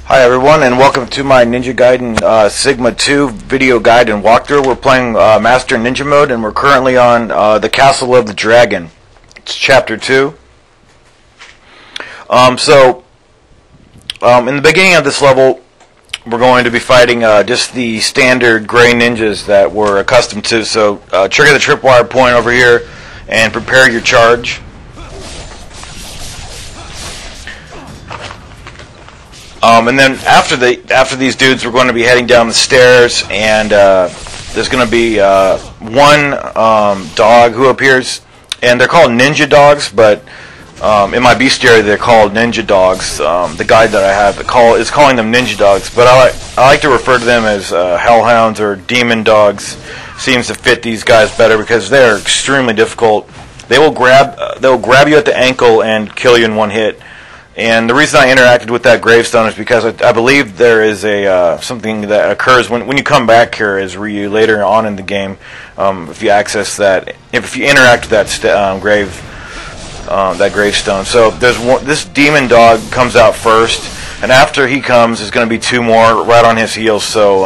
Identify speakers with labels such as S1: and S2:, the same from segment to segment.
S1: Hi everyone, and welcome to my Ninja Gaiden Sigma 2 video guide and walkthrough. We're playing Master Ninja mode, and we're currently on the Castle of the Dragon. It's Chapter 2. In the beginning of this level, we're going to be fighting just the standard gray ninjas that we're accustomed to. So trigger the tripwire point over here and prepare your charge. And then after these dudes, we're going to be heading down the stairs, and there's going to be one dog who appears, and they're called ninja dogs, but in my bestiary they're called ninja dogs. The guide that I have is calling them ninja dogs, but I like to refer to them as hellhounds or demon dogs. Seems to fit these guys better because they're extremely difficult. They'll grab you at the ankle and kill you in one hit. And the reason I interacted with that gravestone is because I believe there is a something that occurs when you come back here as Ryu later on in the game. If you access that, if you interact with that gravestone. So this demon dog comes out first, and after he comes, there's going to be two more right on his heels. So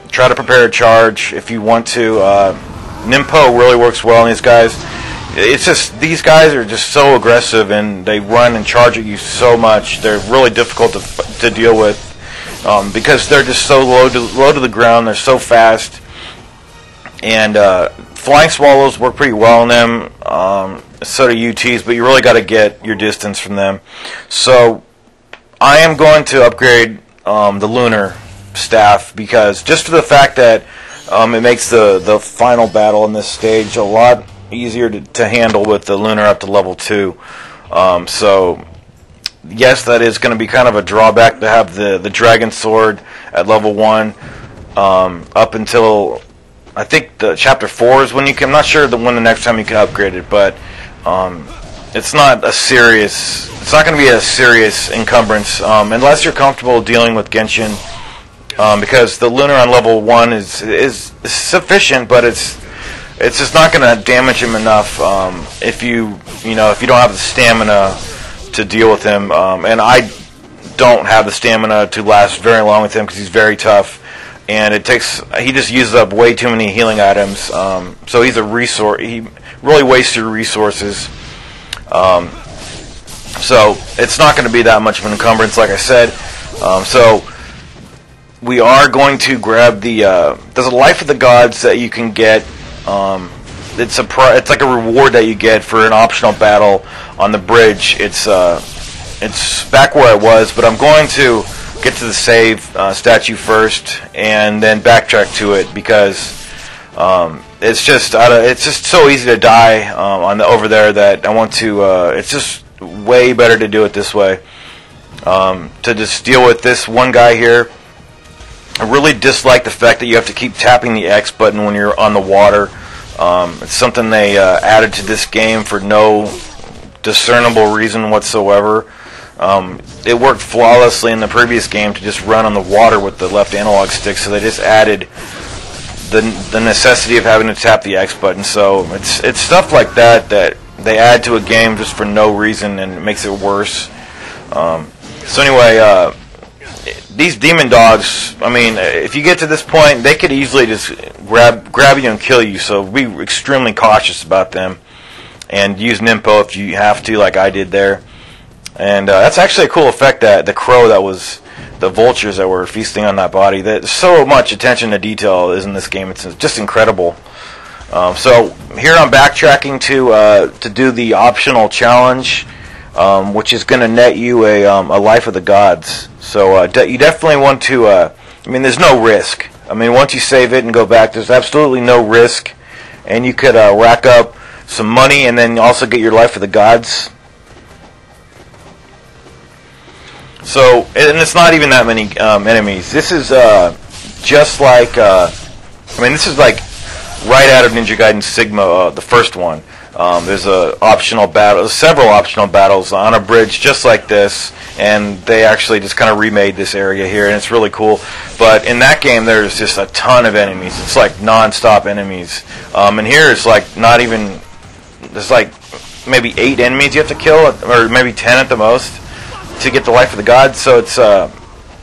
S1: try to prepare a charge if you want to. Ninpo really works well on these guys. It's just, these guys are just so aggressive, and they run and charge at you so much. They're really difficult to deal with because they're just so low to the ground. They're so fast, and flying swallows work pretty well on them. So do UTs, but you really got to get your distance from them. So I am going to upgrade the lunar staff because just for the fact that it makes the final battle in this stage a lot easier to handle with the lunar up to level 2. So yes, that is going to be kind of a drawback to have the dragon sword at level 1 up until I think the chapter 4 is when you can. I'm not sure when the next time you can upgrade it, but it's not going to be a serious encumbrance unless you're comfortable dealing with Genshin, because the lunar on level 1 is sufficient, but it's just not going to damage him enough if you don't have the stamina to deal with him. And I don't have the stamina to last very long with him because he's very tough, and he just uses up way too many healing items. So he's a resource. He really wastes your resources. So it's not going to be that much of an encumbrance, like I said. So we are going to grab there's a life of the gods that you can get. It's like a reward that you get for an optional battle on the bridge. It's back where I was, but I'm going to get to the save statue first and then backtrack to it because it's just so easy to die over there that I want to. It's just way better to do it this way. To just deal with this one guy here. I really dislike the fact that you have to keep tapping the X button when you're on the water. It's something they added to this game for no discernible reason whatsoever. It worked flawlessly in the previous game to just run on the water with the left analog stick, so they just added the necessity of having to tap the X button. So it's stuff like that they add to a game just for no reason, and it makes it worse. So anyway, these demon dogs, I mean, if you get to this point, they could easily just grab you and kill you, so be extremely cautious about them, and use Ninpo if you have to, like I did there. And that's actually a cool effect, that the crow that was the vultures that were feasting on that body. There's so much attention to detail is in this game. It's just incredible. So here I'm backtracking to do the optional challenge, which is going to net you a life of the gods. So you definitely want to. I mean, there's no risk. I mean, once you save it and go back, there's absolutely no risk, and you could rack up some money and then also get your life of the gods. So, and it's not even that many enemies. This is just like. I mean, this is like right out of Ninja Gaiden Sigma, the first one. There's several optional battles on a bridge just like this, and they actually just kind of remade this area here, and it's really cool. But in that game, there's just a ton of enemies. It's like non-stop enemies. And here it's like not even. There's like maybe 8 enemies you have to kill, or maybe 10 at the most, to get the life of the god. So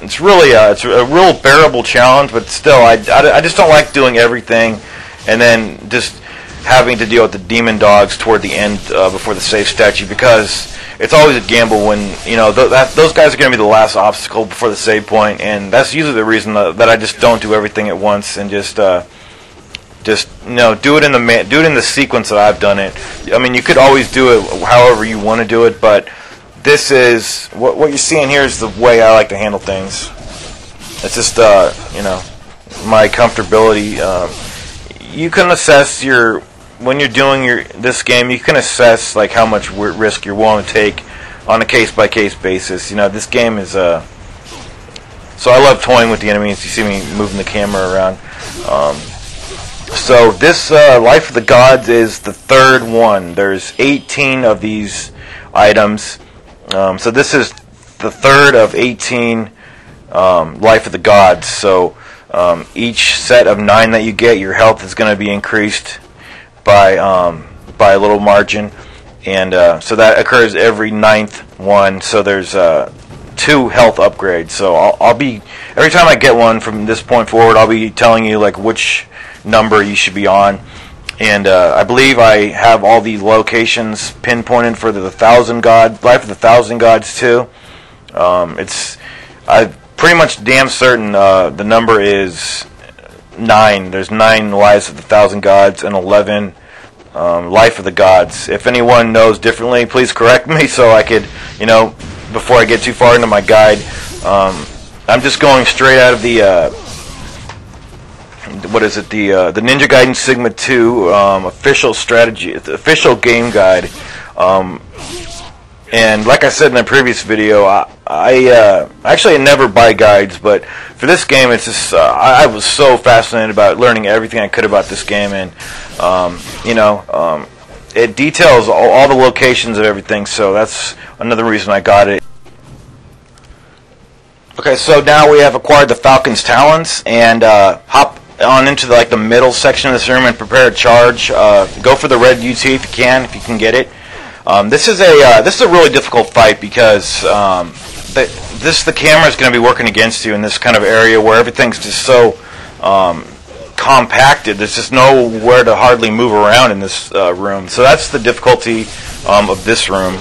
S1: it's really it's a real bearable challenge, but still, I just don't like doing everything, and then just having to deal with the demon dogs toward the end before the save statue, because it's always a gamble when, you know, those guys are going to be the last obstacle before the save point, and that's usually the reason that I just don't do everything at once and just you know, do it in the sequence that I've done it. I mean, you could always do it however you want to do it, but this is what you're seeing here is the way I like to handle things. It's just you know, my comfortability. You can assess when you're doing this game, you can assess like how much risk you're willing to take on a case-by-case basis. You know, this game is so I love toying with the enemies. You see me moving the camera around. So this Life of the Gods is the third one. There's 18 of these items. So this is the third of 18 Life of the Gods. So each set of 9 that you get, your health is going to be increased by a little margin, and so that occurs every 9th one. So there's 2 health upgrades. So I'll be, every time I get one from this point forward, I'll be telling you like which number you should be on, and I believe I have all the locations pinpointed for the Life of the Thousand Gods too. I'm pretty much damn certain the number is 9. There's 9 Lives of the Thousand Gods and 11 Life of the Gods. If anyone knows differently, please correct me so I could, you know, before I get too far into my guide. I'm just going straight out of the what is it? The Ninja Gaiden Sigma 2 official game guide. And like I said in the previous video, I actually never buy guides, but for this game, it's just I was so fascinated about learning everything I could about this game, and you know, it details all the locations of everything. So that's another reason I got it. Okay, so now we have acquired the Falcon's Talons, and hop on into the middle section of this room and prepare a charge. Go for the red UT if you can get it. This is a really difficult fight because the camera is going to be working against you in this kind of area where everything's just so compacted. There's just nowhere to hardly move around in this room. So that's the difficulty of this room.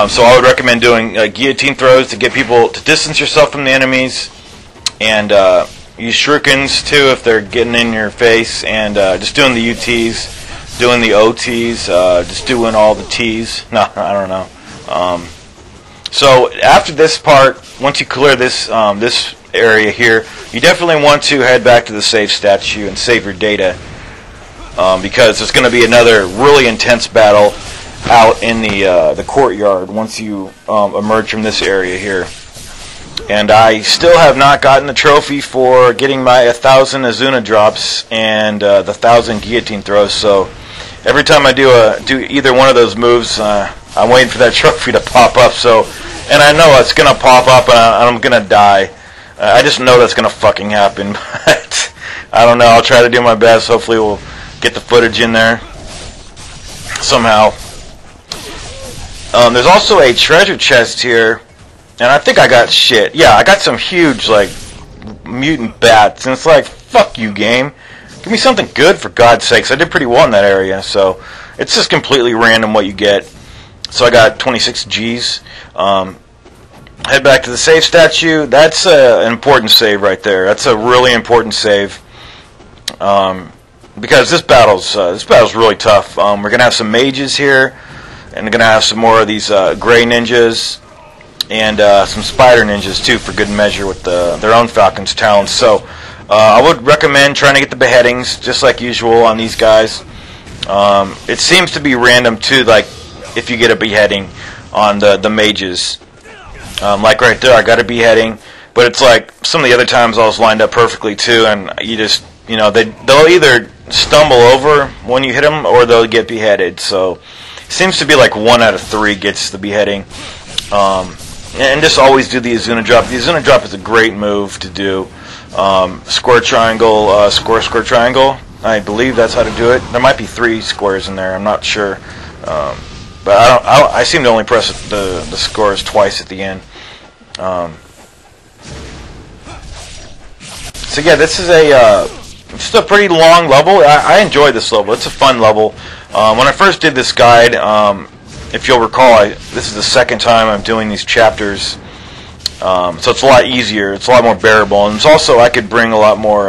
S1: So I would recommend doing guillotine throws to get people to distance yourself from the enemies, and use shurikens too if they're getting in your face, and just doing the UTs, doing the OTs, just doing all the Ts. No, I don't know. So after this part, once you clear this this area here, you definitely want to head back to the save statue and save your data, because there's going to be another really intense battle out in the courtyard once you emerge from this area here. And I still have not gotten the trophy for getting my 1,000 Izuna drops and the 1,000 guillotine throws. So every time I do either one of those moves, I'm waiting for that trophy to pop up. So, and I know it's gonna pop up, and I'm gonna die. I just know that's gonna fucking happen. But I don't know. I'll try to do my best. Hopefully, we'll get the footage in there somehow. There's also a treasure chest here. And I think I got shit. Yeah, I got some huge, like, mutant bats. And it's like, fuck you, game. Give me something good, for God's sakes. I did pretty well in that area. So, it's just completely random what you get. So, I got 26 Gs. Head back to the save statue. That's an important save right there. That's a really important save. Because this battle's really tough. We're going to have some mages here. And we're going to have some more of these gray ninjas. And some spider ninjas too, for good measure, with their own Falcon's Talons. So I would recommend trying to get the beheadings, just like usual, on these guys. It seems to be random too, like if you get a beheading on the mages. Like right there, I got a beheading, but it's like some of the other times I was lined up perfectly too, and you just, you know, they'll either stumble over when you hit them, or they'll get beheaded. So it seems to be like 1 out of 3 gets the beheading. And just always do the Izuna Drop. The Izuna Drop is a great move to do. Square, triangle, square, square, triangle. I believe that's how to do it. There might be 3 squares in there. I'm not sure. But but I seem to only press the scores twice at the end. So yeah, this is just a pretty long level. I enjoyed this level. It's a fun level. When I first did this guide, if you'll recall, this is the second time I'm doing these chapters, so it's a lot easier. It's a lot more bearable, and it's also I could bring a lot more.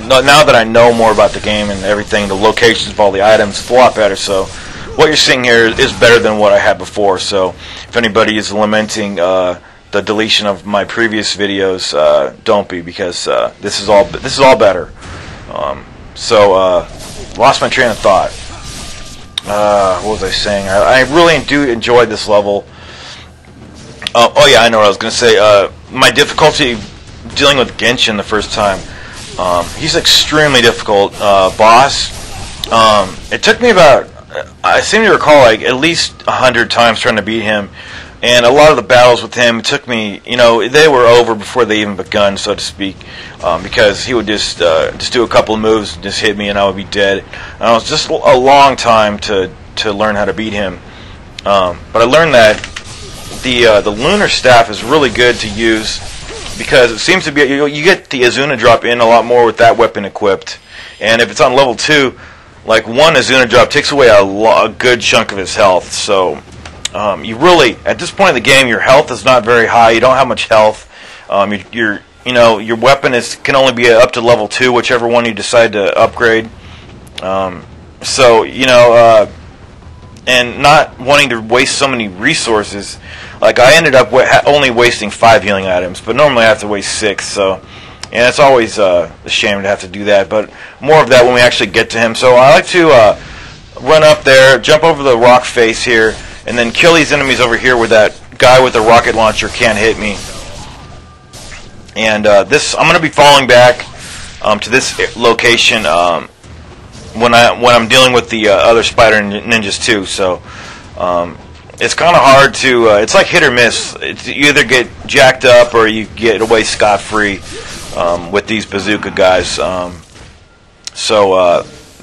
S1: Now that I know more about the game and everything, the locations of all the items, it's a lot better. So what you're seeing here is better than what I had before. So if anybody is lamenting the deletion of my previous videos, don't be, because this is all better. Lost my train of thought. What was I saying? I really do enjoy this level. Oh yeah, I know what I was going to say. My difficulty dealing with Genshin the first time. He's extremely difficult boss. It took me about, I seem to recall, like at least 100 times trying to beat him. And a lot of the battles with him took me, they were over before they even begun, so to speak, because he would just do a couple of moves and just hit me, and I would be dead. And it was just a long time to learn how to beat him. But I learned that the lunar staff is really good to use, because it seems to be you get the Izuna Drop in a lot more with that weapon equipped, and if it's on level 2, like one Izuna Drop takes away a good chunk of his health. So. You really, at this point in the game, your health is not very high. You don't have much health. Your weapon can only be up to level 2, whichever one you decide to upgrade. And not wanting to waste so many resources, like I ended up only wasting 5 healing items, but normally I have to waste 6. So, and it's always a shame to have to do that. But more of that when we actually get to him. So I like to run up there, jump over the rock face here, and then kill these enemies over here where that guy with the rocket launcher can't hit me. And I'm going to be falling back to this location when I'm dealing with the other spider ninjas too. So it's kind of hard to. It's like hit or miss. You either get jacked up or you get away scot-free with these bazooka guys.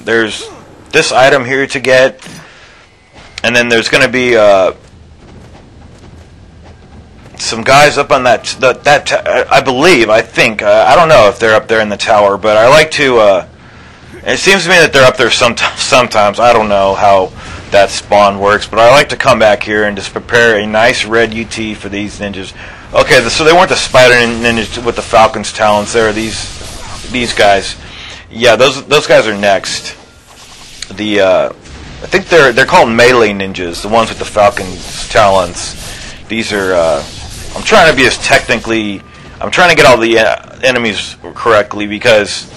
S1: There's this item here to get. And then there's going to be some guys up on that I think, I don't know if they're up there in the tower, but I like to, it seems to me that they're up there sometimes. I don't know how that spawn works, but I like to come back here and just prepare a nice red UT for these ninjas. Okay, so they weren't the spider ninjas with the Falcon's talons, they're these guys. Yeah, those guys are next. I think they're called melee ninjas, the ones with the Falcon's talons. These are, I'm trying to be I'm trying to get all the enemies correctly, because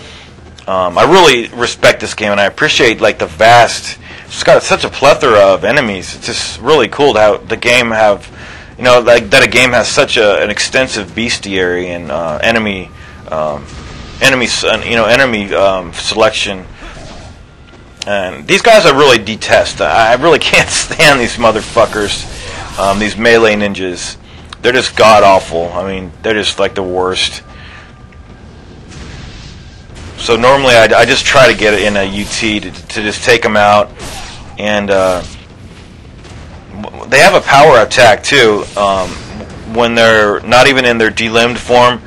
S1: I really respect this game, and I appreciate like the vast, it's got such a plethora of enemies. It's just really cool how the game have, like that a game has such an extensive bestiary and enemy selection. And these guys I really detest. I really can't stand these motherfuckers, these melee ninjas. They're just god-awful. I mean, they're just like the worst. So normally I just try to get it in a UT to just take them out. And they have a power attack too. When they're not even in their delimbed form,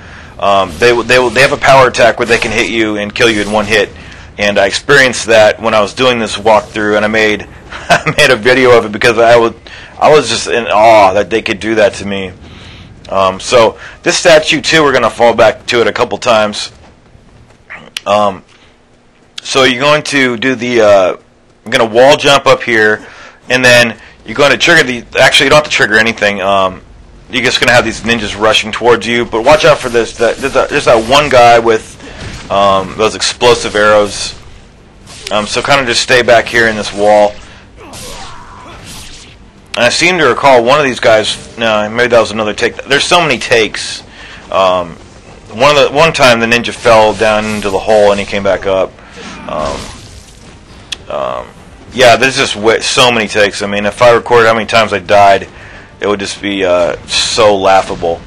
S1: they have a power attack where they can hit you and kill you in one hit. And I experienced that when I was doing this walkthrough, and I made a video of it because I was just in awe that they could do that to me. So this statue too, we're gonna fall back to it a couple times. So you're going to do you're gonna wall jump up here, and then you're going to trigger actually you don't have to trigger anything. You're just gonna have these ninjas rushing towards you, but watch out for this. There's that one guy with those explosive arrows. So kind of just stay back here in this wall. And I seem to recall one of these guys. No, maybe that was another take. There's so many takes. One time the ninja fell down into the hole and he came back up. Yeah, there's just so many takes. I mean, if I recorded how many times I died, it would just be so laughable.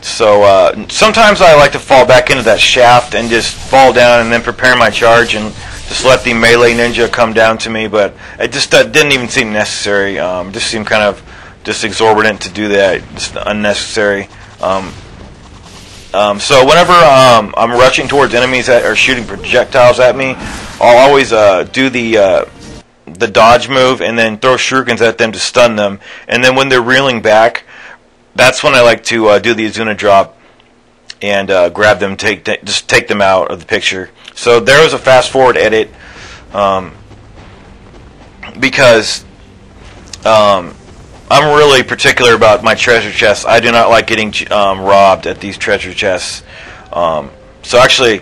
S1: So sometimes I like to fall back into that shaft and just fall down and then prepare my charge and just let the melee ninja come down to me, but it just didn't even seem necessary. It just seemed kind of just exorbitant to do that, just unnecessary. So whenever I'm rushing towards enemies that are shooting projectiles at me, I'll always do the dodge move and then throw shurikens at them to stun them. And then when they're reeling back, that's when I like to do the Izuna Drop and grab them, just take them out of the picture. So there was a fast forward edit because I'm really particular about my treasure chests. I do not like getting robbed at these treasure chests. So actually,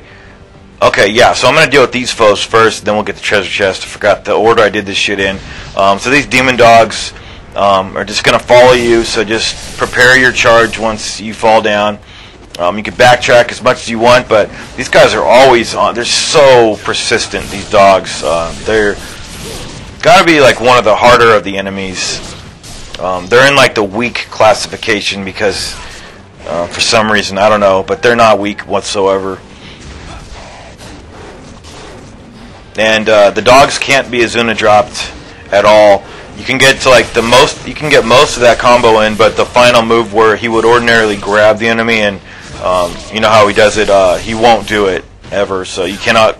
S1: okay, yeah, so I'm going to deal with these foes first, then we'll get the treasure chest. I forgot the order I did this shit in. So these demon dogs are just going to follow you, so just prepare your charge once you fall down. You can backtrack as much as you want, but these guys are always on. They're so persistent, these dogs. They're got to be like one of the harder of the enemies. They're in like the weak classification because for some reason, I don't know, but they're not weak whatsoever. And the dogs can't be Izuna dropped at all. You can get to like you can get most of that combo in, but the final move where he would ordinarily grab the enemy and you know how he does it, he won't do it ever, so you can't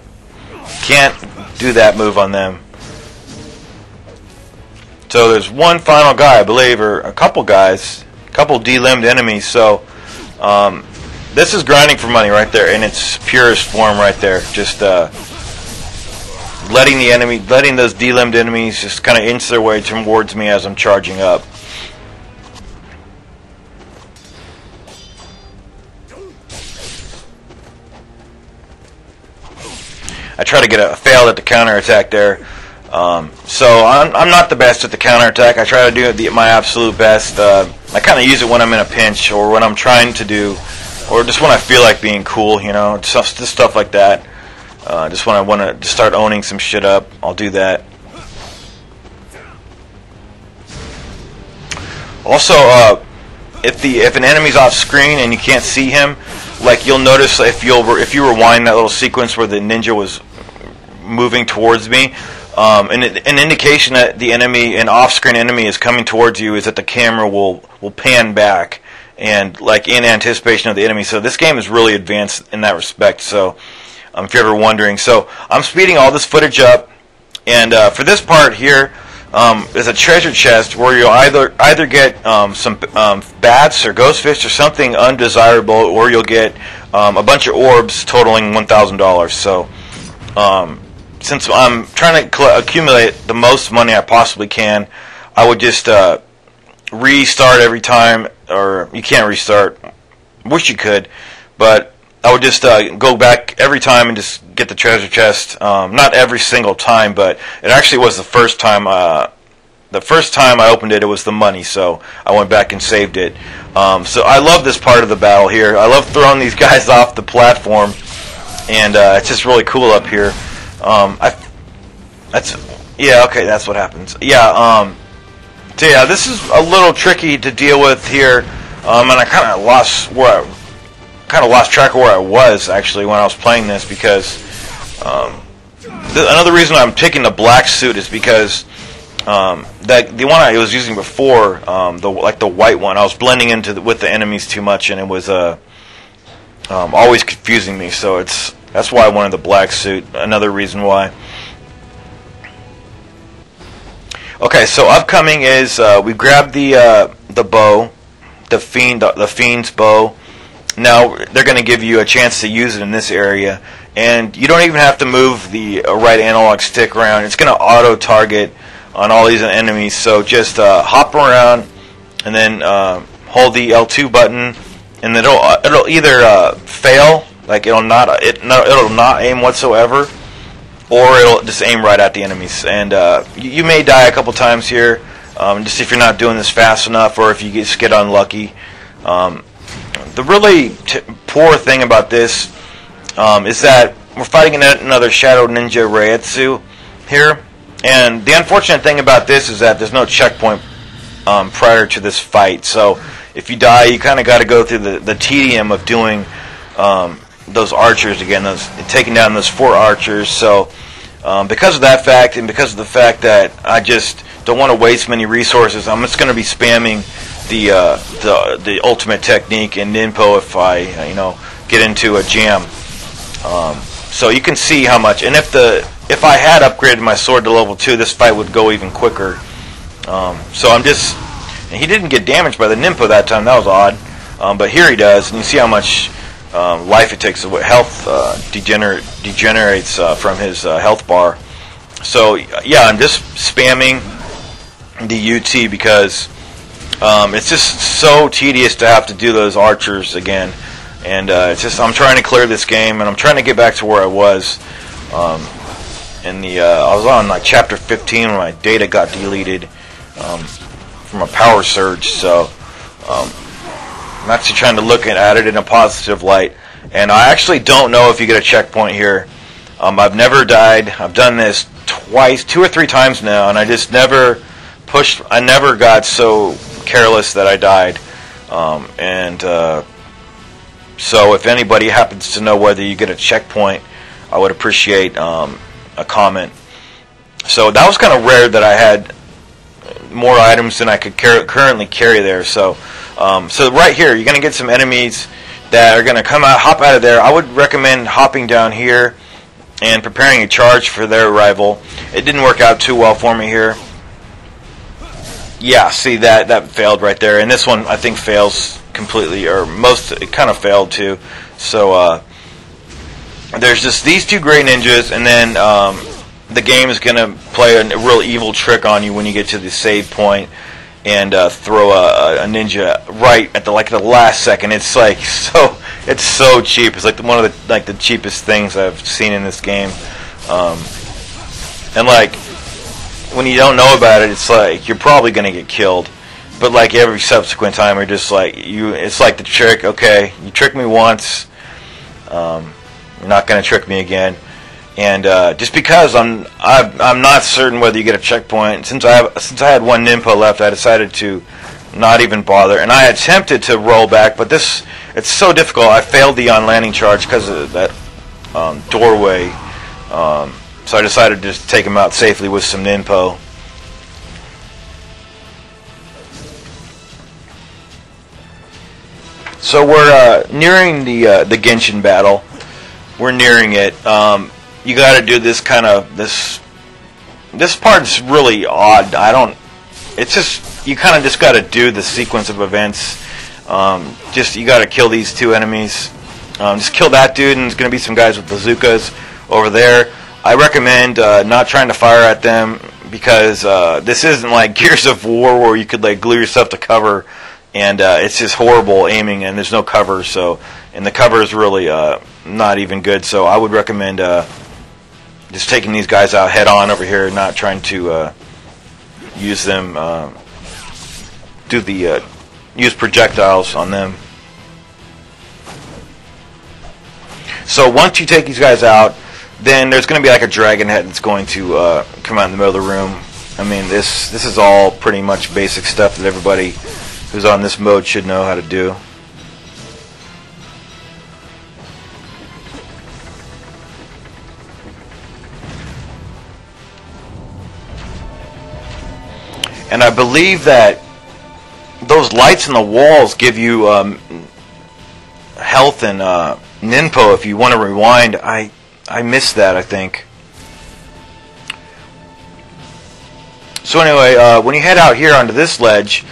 S1: do that move on them. So there's one final guy, I believe, or a couple guys, a couple de-limbed enemies. So this is grinding for money right there in its purest form right there. Just letting those de-limbed enemies just kind of inch their way towards me as I'm charging up. I try to get a fail at the counterattack there. So I'm not the best at the counterattack. I try to do my absolute best. I kind of use it when I'm in a pinch or when I'm trying to do, or just when I feel like being cool, you know, just stuff like that. Just when I want to start owning some shit up, I'll do that. Also, if an enemy's off screen and you can't see him, like you'll notice if you rewind that little sequence where the ninja was moving towards me, an indication that the enemy, an off-screen enemy, is coming towards you is that the camera will pan back and like in anticipation of the enemy. So this game is really advanced in that respect. So if you're ever wondering, so I'm speeding all this footage up, and for this part here, there's a treasure chest where you'll either get some bats or ghost fish or something undesirable, or you'll get a bunch of orbs totaling $1,000. So since I'm trying to accumulate the most money I possibly can, I would just restart every time, or you can't restart. Wish you could, but I would just go back every time and just get the treasure chest. Not every single time, but it actually was the first time. The first time I opened it, it was the money, so I went back and saved it. So I love this part of the battle here. I love throwing these guys off the platform, and it's just really cool up here. That's what happens. Yeah. So yeah, this is a little tricky to deal with here, and I kind of lost track of where I was actually when I was playing this, because another reason I'm taking the black suit is because the one I was using before, the white one, I was blending with the enemies too much, and it was always confusing me. So that's why I wanted the black suit. Another reason why. Okay, so upcoming is we grabbed the bow, the Fiend's bow. Now they're going to give you a chance to use it in this area, and you don't even have to move the right analog stick around. It's going to auto target on all these enemies. So just hop around and then hold the L2 button, and it'll either fail, like it'll not aim whatsoever, or it'll just aim right at the enemies. And you may die a couple times here, just if you're not doing this fast enough, or if you just get unlucky. The really poor thing about this is that we're fighting another Shadow Ninja Reiatsu here, and the unfortunate thing about this is that there's no checkpoint prior to this fight. So if you die, you kind of got to go through the tedium of doing those archers again, taking down those 4 archers. So because of that fact, and because of the fact that I just don't want to waste many resources, I'm just going to be spamming the ultimate technique in Ninpo if I get into a jam. So you can see how much. And if I had upgraded my sword to level 2, this fight would go even quicker. So I'm just. And he didn't get damaged by the Ninpo that time. That was odd. But here he does, and you see how much life it takes. What health degenerates from his health bar. So yeah, I'm just spamming the UT because it's just so tedious to have to do those archers again. And it's just I'm trying to clear this game, and I'm trying to get back to where I was. I was on like chapter 15 when my data got deleted from a power surge. So I'm actually trying to look at it in a positive light. And I actually don't know if you get a checkpoint here. I've never died. I've done this twice, 2 or 3 times now, and I just never pushed. I never got so careless that I died. So if anybody happens to know whether you get a checkpoint, I would appreciate a comment. So that was kind of rare that I had more items than I could currently carry there. So right here, you're going to get some enemies that are going to hop out of there. I would recommend hopping down here and preparing a charge for their arrival. It didn't work out too well for me here. Yeah, see that failed right there, and this one I think fails completely, or it kind of failed too. So there's just these 2 great ninjas, and then the game is going to play a real evil trick on you when you get to the save point and throw a ninja right at the last second. It's like it's so cheap. It's like one of the cheapest things I've seen in this game. And like when you don't know about it, it's like you're probably going to get killed. But like every subsequent time, you're just like it's like the trick. Okay, you tricked me once, you're not going to trick me again. And just because I'm not certain whether you get a checkpoint, since I had 1 Ninpo left, I decided to not even bother. And I attempted to roll back, but it's so difficult. I failed the on-landing charge because of that doorway. So I decided to just take him out safely with some Ninpo. So we're nearing the Genshin battle. We're nearing it. You got to do this kind of this part's really odd. It's just you kind of just got to do the sequence of events. You got to kill these 2 enemies. Just kill that dude, and there's going to be some guys with bazookas over there. I recommend not trying to fire at them because this isn't like Gears of War where you could like glue yourself to cover, and it's just horrible aiming, and there's no cover. And the cover is really not even good. So I would recommend just taking these guys out head on over here, not trying to use them, use projectiles on them. So once you take these guys out, then there's going to be like a dragon head that's going to come out in the middle of the room. I mean, this is all pretty much basic stuff that everybody who's on this mode should know how to do. And I believe that those lights in the walls give you health and Ninpo if you want to rewind. I missed that, I think. So anyway, when you head out here onto this ledge,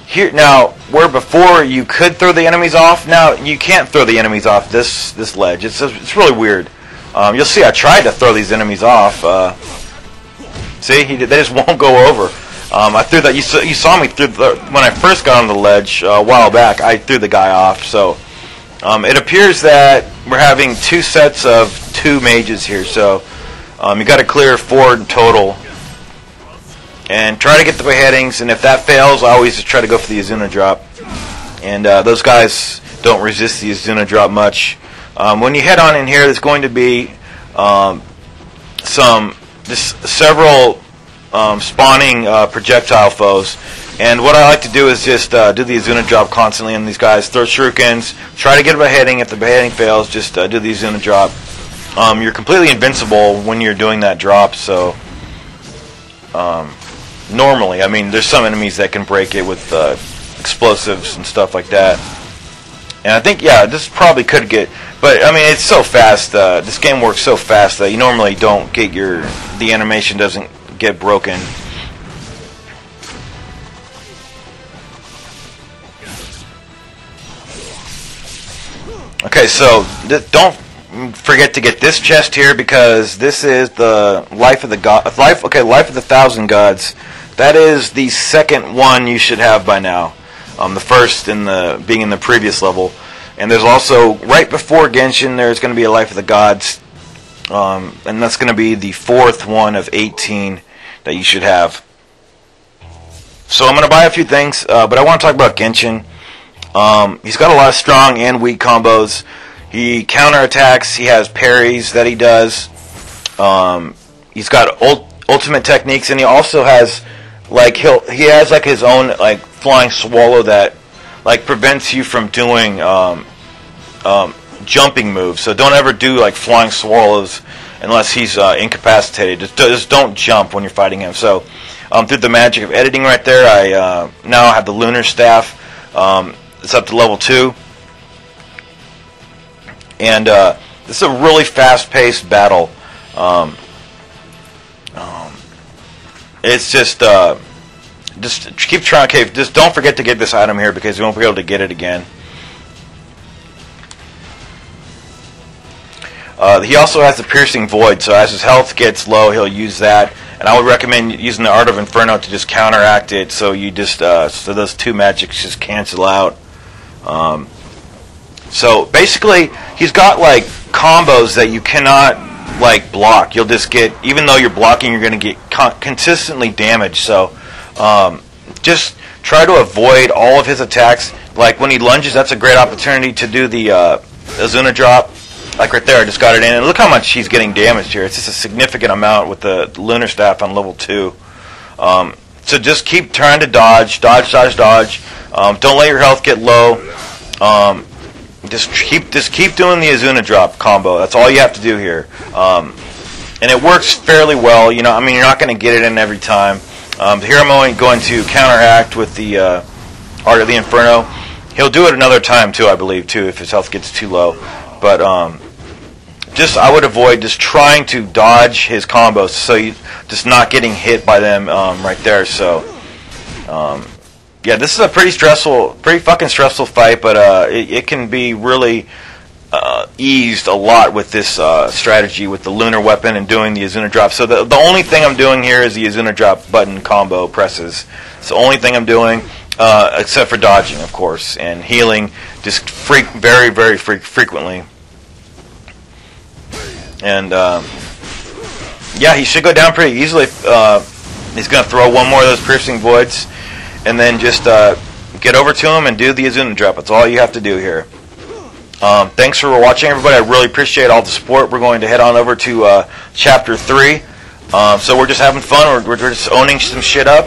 S1: here now where before you could throw the enemies off, now you can't throw the enemies off this ledge. It's really weird. You'll see I tried to throw these enemies off. See, they just won't go over. I threw that. You saw me through when I first got on the ledge a while back. I threw the guy off. So it appears that we're having 2 sets of 2 mages here. So you got to clear 4 in total, and try to get the beheadings. And if that fails, I always just try to go for the Izuna Drop. And those guys don't resist the Izuna Drop much. When you head on in here, there's going to be several spawning projectile foes, and what I like to do is just do the Izuna Drop constantly on these guys, throw shurikens, try to get a beheading. If the beheading fails, just do the Izuna Drop. you're completely invincible when you're doing that drop. So normally, I mean, there's some enemies that can break it with explosives and stuff like that. And I think, yeah, this probably could get, but I mean, it's so fast. This game works so fast that you normally don't get the animation doesn't get broken. Okay, so don't forget to get this chest here, because this is the life of the life of the 1,000 gods. That is the second one you should have by now. The first being in the previous level. And there's also, right before Genshin, there's going to be a Life of the Gods. And that's going to be the fourth one of 18 that you should have. So I'm going to buy a few things, but I want to talk about Genshin. He's got a lot of strong and weak combos. He counterattacks, he has parries that he does. He's got ultimate techniques, and he also has, like, he has like his own, like, flying swallow that, like, prevents you from doing jumping moves. So don't ever do, like, flying swallows unless he's incapacitated. Just don't jump when you're fighting him. So through the magic of editing right there, I now have the lunar staff. It's up to level 2. And this is a really fast-paced battle. It's just keep trying. Okay, just don't forget to get this item here, because you won't be able to get it again. He also has the piercing void, so as his health gets low, he'll use that. And I would recommend using the Art of Inferno to just counteract it, so you just so those two magics just cancel out. So basically, he's got, like, combos that you cannot, like, block. You'll just get, even though you're blocking, you're going to get consistently damaged. So just try to avoid all of his attacks. Like, when he lunges, that's a great opportunity to do the Izuna Drop. Like right there, I just got it in, and look how much he's getting damaged here. It's just a significant amount with the lunar staff on level 2. So just keep trying to dodge. Don't let your health get low. Just keep doing the Izuna Drop combo. That's all you have to do here, and it works fairly well. You know, I mean, you're not going to get it in every time. Here I'm only going to counteract with the Art of the Inferno. He'll do it another time too, I believe, too, if his health gets too low. But I would avoid just trying to dodge his combos, so you just not getting hit by them right there. So yeah, this is a pretty fucking stressful fight, but it can be really eased a lot with this strategy with the lunar weapon and doing the Izuna Drop. So the only thing I'm doing here is the Izuna Drop button combo presses. It's the only thing I'm doing, except for dodging, of course, and healing just very, very frequently. And yeah, he should go down pretty easily. He's going to throw one more of those piercing voids, and then just get over to him and do the Izuna Drop. That's all you have to do here. Thanks for watching, everybody. I really appreciate all the support. We're going to head on over to Chapter 3. So we're just having fun. We're just owning some shit up.